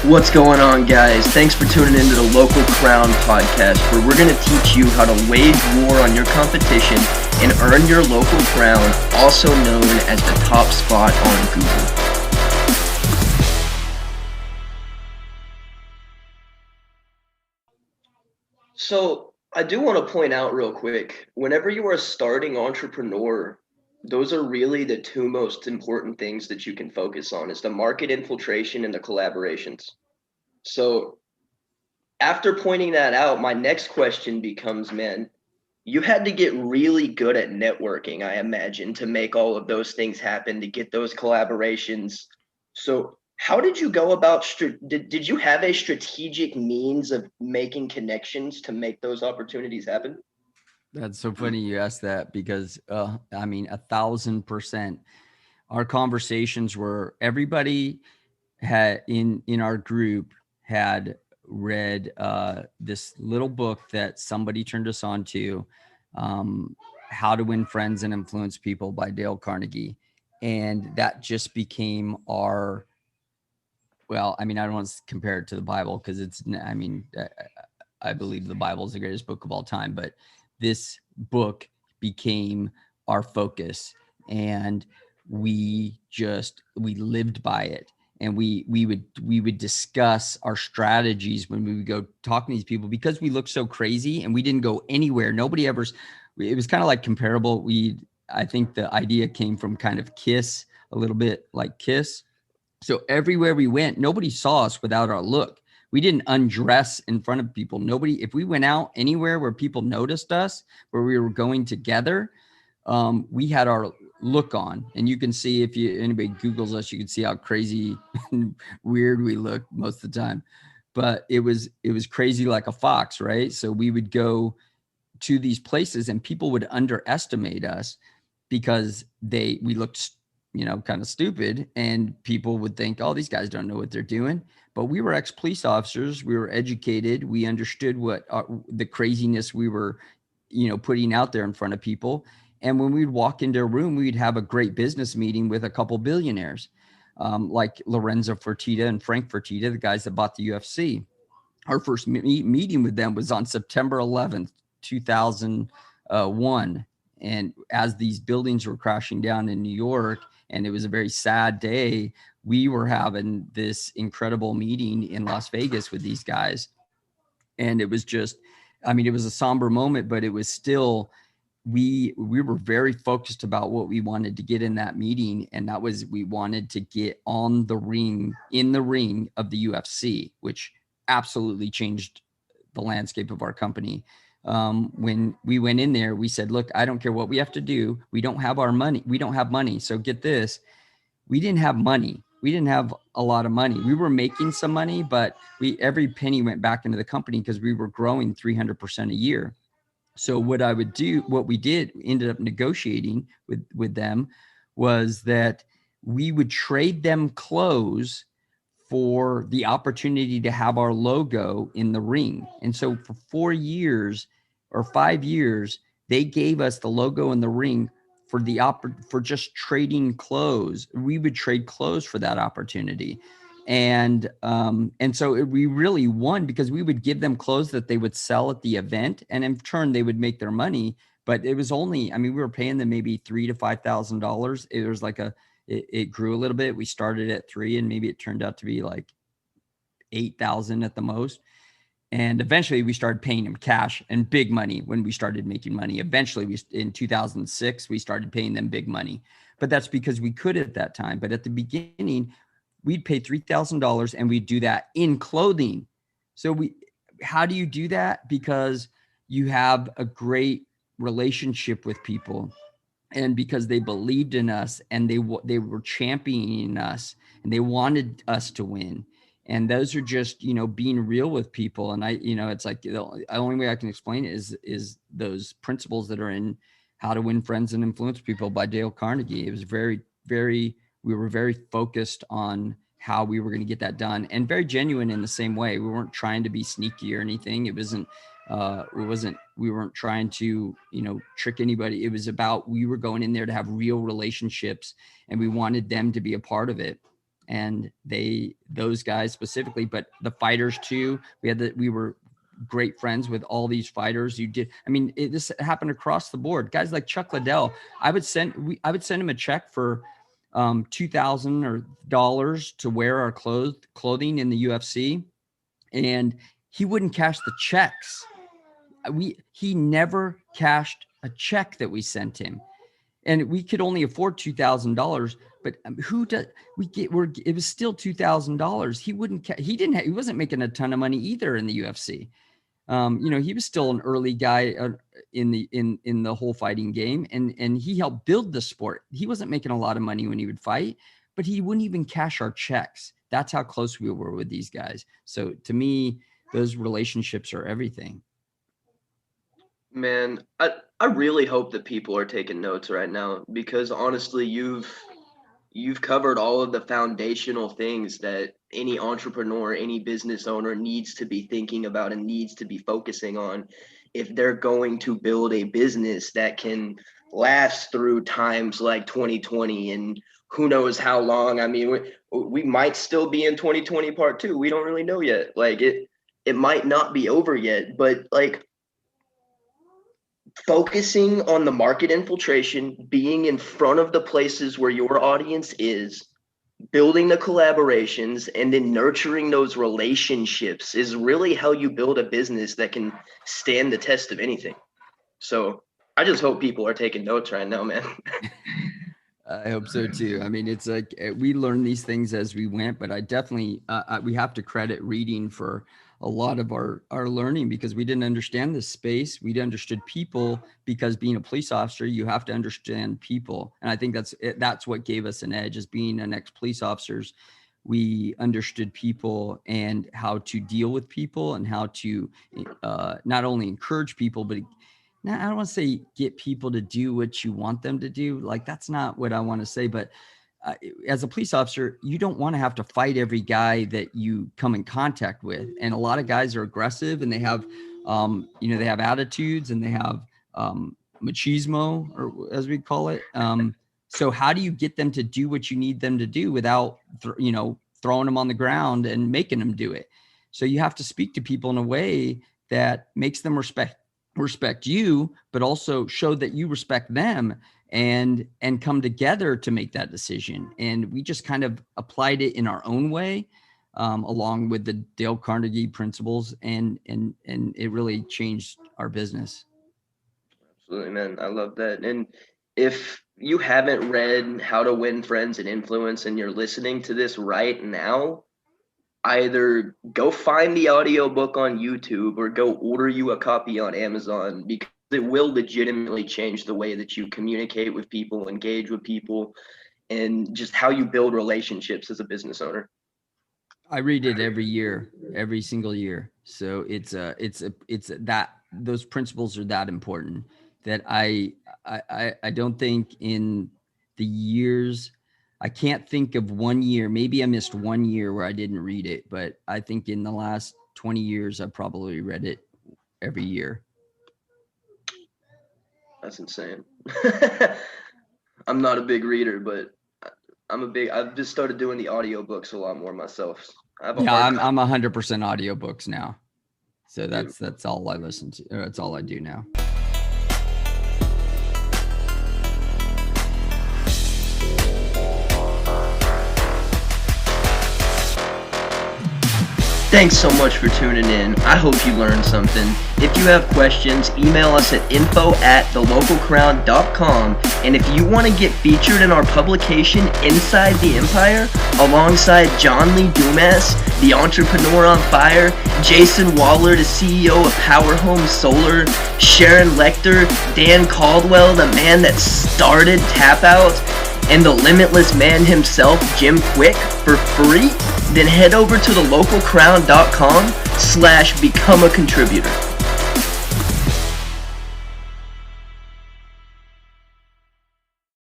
What's going on, guys? Thanks for tuning into the Local Crown podcast, where we're going to teach you how to wage war on your competition and earn your local crown, also known as the top spot on Google. So I do want to point out real quick, whenever you are a starting entrepreneur, those are really the two most important things that you can focus on is the market infiltration and the collaborations. So after pointing that out, my next question becomes, man, you had to get really good at networking, I imagine, to make all of those things happen, to get those collaborations. So how did you go about, did you have a strategic means of making connections to make those opportunities happen? That's so funny you asked that because, 1,000%. Our conversations were everybody had in our group had read this little book that somebody turned us on to, How to Win Friends and Influence People by Dale Carnegie. And that just became our, I don't want to compare it to the Bible because I believe the Bible is the greatest book of all time, but this book became our focus, and we lived by it. And we would discuss our strategies when we would go talking to these people, because we looked so crazy and we didn't go anywhere. Nobody ever, it was kind of like comparable. I think the idea came from kind of Kiss, a little bit like Kiss. So everywhere we went, nobody saw us without our look. We didn't undress in front of people. Nobody, if we went out anywhere where people noticed us, where we were going together, we had our look on. And you can see, if anybody Googles us, you can see how crazy and weird we look most of the time. But it was crazy like a fox, right? So we would go to these places and people would underestimate us because we looked kind of stupid, and people would think, oh, these guys don't know what they're doing. But we were ex-police officers. We were educated. We understood what the craziness we were, putting out there in front of people. And when we'd walk into a room, we'd have a great business meeting with a couple billionaires, like Lorenzo Fertitta and Frank Fertitta, the guys that bought the UFC. Our first meeting with them was on September 11th, 2001. And as these buildings were crashing down in New York, and it was a very sad day, we were having this incredible meeting in Las Vegas with these guys. And it was just, it was a somber moment, but it was still, we were very focused about what we wanted to get in that meeting. And that was, we wanted to get in the ring of the UFC, which absolutely changed the landscape of our company. When we went in there, we said, look, I don't care what we have to do. We don't have money. So get this. We didn't have money. We didn't have a lot of money. We were making some money, but every penny went back into the company because we were growing 300% a year. So what we ended up negotiating with them was that we would trade them clothes for the opportunity to have our logo in the ring. And so for 4 years or 5 years, they gave us the logo in the ring for just trading clothes. We would trade clothes for that opportunity. And so we really won, because we would give them clothes that they would sell at the event, and in turn they would make their money. But it was only, we were paying them maybe $3,000 to $5,000. It was like it grew a little bit. We started at 3, and maybe it turned out to be like 8,000 at the most. And eventually we started paying them cash and big money when we started making money. Eventually in 2006, we started paying them big money, but that's because we could at that time. But at the beginning, we'd pay $3,000 and we'd do that in clothing. So how do you do that? Because you have a great relationship with people, and because they believed in us, and they were championing us, and they wanted us to win. And those are just, being real with people. And it's like the only way I can explain it is those principles that are in How to Win Friends and Influence People by Dale Carnegie. It was very, very, we were very focused on how we were going to get that done, and very genuine in the same way. We weren't trying to be sneaky or anything. We weren't trying to, trick anybody. It was about, we were going in there to have real relationships, and we wanted them to be a part of it. And those guys specifically, but the fighters too, we were great friends with all these fighters. This happened across the board. Guys like Chuck Liddell, I would send him a check for $2,000 to wear our clothing in the UFC, and he wouldn't cash the checks. He never cashed a check that we sent him, and we could only afford $2,000. But it was still $2,000. He wasn't making a ton of money either in the UFC. He was still an early guy in the whole fighting game, and he helped build the sport. He wasn't making a lot of money when he would fight, but he wouldn't even cash our checks. That's how close we were with these guys. So to me, those relationships are everything. Man, I really hope that people are taking notes right now, because honestly, you've covered all of the foundational things that any entrepreneur, any business owner needs to be thinking about and needs to be focusing on if they're going to build a business that can last through times like 2020 and who knows how long. I mean, we might still be in 2020 part 2. We don't really know yet. Like it might not be over yet, but like focusing on the market infiltration, being in front of the places where your audience is, building the collaborations, and then nurturing those relationships is really how you build a business that can stand the test of anything. So I just hope people are taking notes right now, man. I hope so too. I mean, it's like we learned these things as we went, but I definitely, we have to credit reading for a lot of our learning, because we didn't understand this space. We understood people, because being a police officer, you have to understand people. And I think that's what gave us an edge, as being an ex-police officers. We understood people and how to deal with people and how to not only encourage people, but I don't want to say get people to do what you want them to do. Like, that's not what I want to say, but as a police officer, you don't want to have to fight every guy that you come in contact with. And a lot of guys are aggressive, and they have, they have attitudes, and they have machismo, or as we call it. So how do you get them to do what you need them to do without, throwing them on the ground and making them do it? So you have to speak to people in a way that makes them respect you, but also show that you respect them, and come together to make that decision. And we just kind of applied it in our own way, along with the Dale Carnegie principles, and it really changed our business. Absolutely, man. I love that. And if you haven't read How to Win Friends and Influence, and you're listening to this right now, either go find the audiobook on YouTube or go order you a copy on Amazon, because it will legitimately change the way that you communicate with people, engage with people, and just how you build relationships as a business owner. I read it every year, every single year. So it's that those principles are that important, that I don't think in the years, I can't think of one year, maybe I missed 1 year where I didn't read it, but I think in the last 20 years, I've probably read it every year. That's insane. I'm not a big reader, but I've just started doing the audiobooks a lot more myself. I'm 100% audiobooks now. So that's all I listen to. That's all I do now. Thanks so much for tuning in. I hope you learned something. If you have questions, email us at info@thelocalcrown.com. And if you want to get featured in our publication, Inside the Empire, alongside John Lee Dumas, the entrepreneur on fire, Jayson Waller, the CEO of Power Home Solar, Sharon Lechter, Dan Caldwell, the man that started TapOut, and the limitless man himself, Kwik, for free, then head over to thelocalcrown.com/become a contributor.